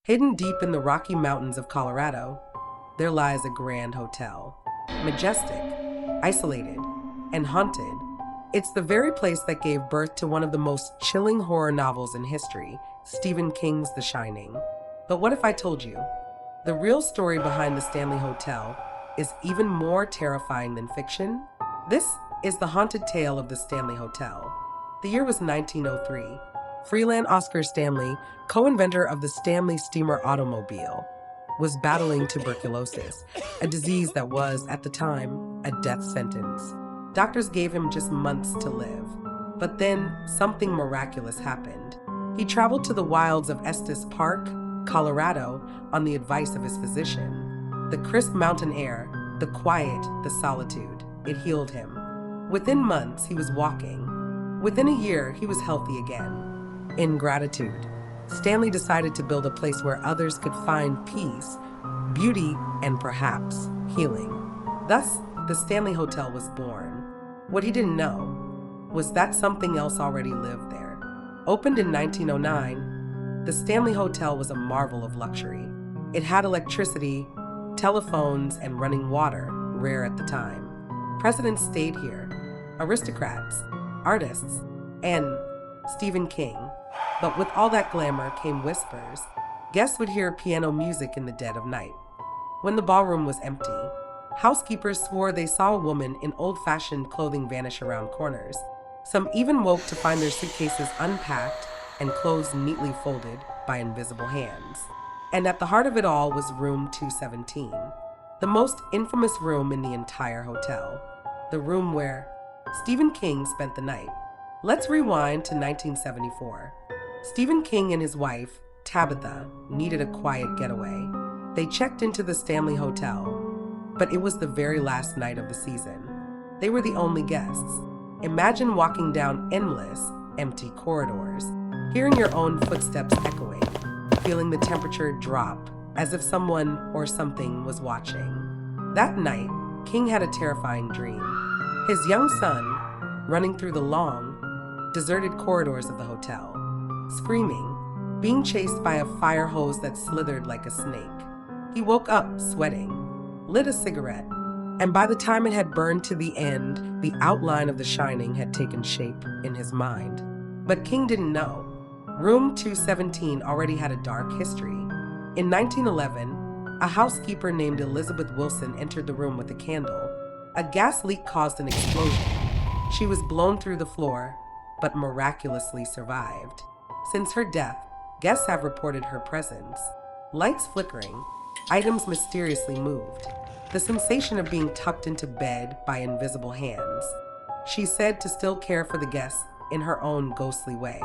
Hidden deep in the Rocky Mountains of Colorado, there lies a grand hotel. Majestic, isolated, and haunted. It's the very place that gave birth to one of the most chilling horror novels in history, Stephen King's The Shining. But what if I told you? The real story behind the Stanley Hotel is even more terrifying than fiction. This is the haunted tale of the Stanley Hotel. The year was 1903. Freeland Oscar Stanley, co-inventor of the Stanley steamer automobile, was battling tuberculosis, a disease that was, at the time, a death sentence. Doctors gave him just months to live. But then, something miraculous happened. He traveled to the wilds of Estes Park, Colorado, on the advice of his physician. The crisp mountain air, the quiet, the solitude, it healed him. Within months, he was walking. Within a year, he was healthy again. In gratitude, Stanley decided to build a place where others could find peace, beauty, and perhaps healing. Thus, the Stanley Hotel was born. What he didn't know was that something else already lived there. Opened in 1909, the Stanley Hotel was a marvel of luxury. It had electricity, telephones, and running water, rare at the time. Presidents stayed here, aristocrats, artists, and Stephen King. But with all that glamour came whispers. Guests would hear piano music in the dead of night. When the ballroom was empty, housekeepers swore they saw a woman in old-fashioned clothing vanish around corners. Some even woke to find their suitcases unpacked and clothes neatly folded by invisible hands. And at the heart of it all was room 217, the most infamous room in the entire hotel, the room where Stephen King spent the night. Let's rewind to 1974. Stephen King and his wife, Tabitha, needed a quiet getaway. They checked into the Stanley Hotel, but it was the very last night of the season. They were the only guests. Imagine walking down endless, empty corridors, hearing your own footsteps echoing, feeling the temperature drop as if someone or something was watching. That night, King had a terrifying dream. His young son, running through the long, deserted corridors of the hotel, screaming, being chased by a fire hose that slithered like a snake. He woke up sweating, lit a cigarette, and by the time it had burned to the end, the outline of The Shining had taken shape in his mind. But King didn't know. Room 217 already had a dark history. In 1911, a housekeeper named Elizabeth Wilson entered the room with a candle. A gas leak caused an explosion. She was blown through the floor, but miraculously survived. Since her death, guests have reported her presence. Lights flickering, items mysteriously moved, the sensation of being tucked into bed by invisible hands. She's said to still care for the guests in her own ghostly way.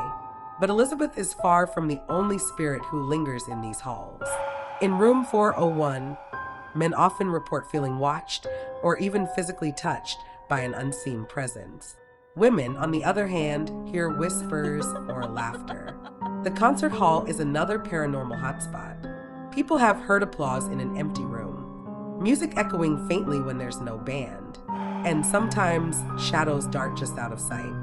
But Elizabeth is far from the only spirit who lingers in these halls. In room 401, men often report feeling watched or even physically touched by an unseen presence. Women, on the other hand, hear whispers or laughter. The concert hall is another paranormal hotspot. People have heard applause in an empty room, music echoing faintly when there's no band, and sometimes shadows dart just out of sight.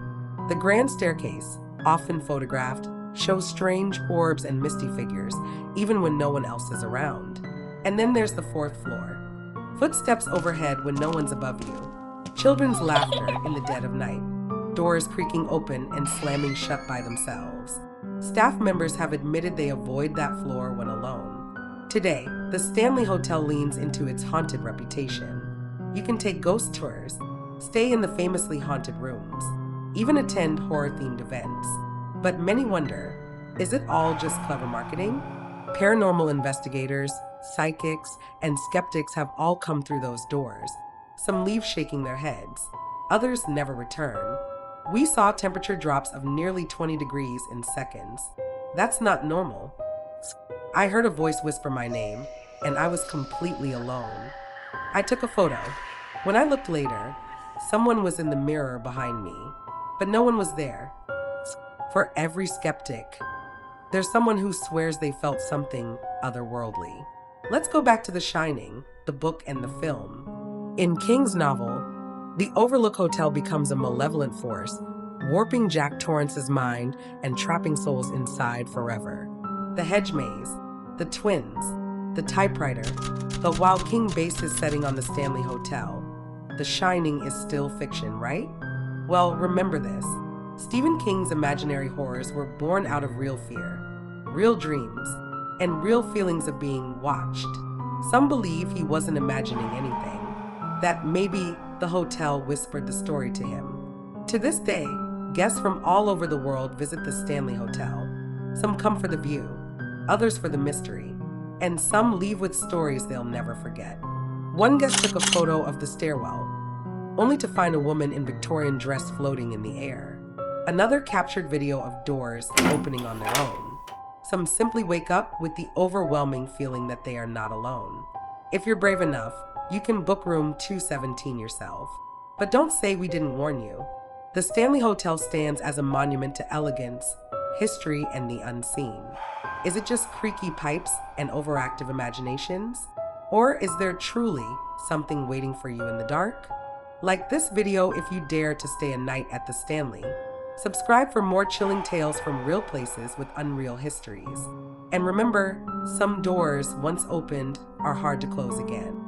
The grand staircase, often photographed, shows strange orbs and misty figures, even when no one else is around. And then there's the fourth floor. Footsteps overhead when no one's above you. Children's laughter in the dead of night. Doors creaking open and slamming shut by themselves. Staff members have admitted they avoid that floor when alone. Today, the Stanley Hotel leans into its haunted reputation. You can take ghost tours, stay in the famously haunted rooms, even attend horror-themed events. But many wonder, is it all just clever marketing? Paranormal investigators, psychics, and skeptics have all come through those doors. Some leave shaking their heads. Others never return. We saw temperature drops of nearly 20 degrees in seconds. That's not normal. I heard a voice whisper my name, and I was completely alone. I took a photo. When I looked later, someone was in the mirror behind me, but no one was there. For every skeptic, there's someone who swears they felt something otherworldly. Let's go back to The Shining, the book and the film. In King's novel, the Overlook Hotel becomes a malevolent force, warping Jack Torrance's mind and trapping souls inside forever. The hedge maze, the twins, the typewriter, the while King base is setting on the Stanley Hotel. The Shining is still fiction, right? Well, remember this. Stephen King's imaginary horrors were born out of real fear, real dreams, and real feelings of being watched. Some believe he wasn't imagining anything, that maybe the hotel whispered the story to him. To this day, guests from all over the world visit the Stanley Hotel. Some come for the view, others for the mystery, and some leave with stories they'll never forget. One guest took a photo of the stairwell, only to find a woman in Victorian dress floating in the air. Another captured video of doors opening on their own. Some simply wake up with the overwhelming feeling that they are not alone. If you're brave enough, you can book room 217 yourself. But don't say we didn't warn you. The Stanley Hotel stands as a monument to elegance, history, and the unseen. Is it just creaky pipes and overactive imaginations? Or is there truly something waiting for you in the dark? Like this video if you dare to stay a night at the Stanley. Subscribe for more chilling tales from real places with unreal histories. And remember, some doors once opened are hard to close again.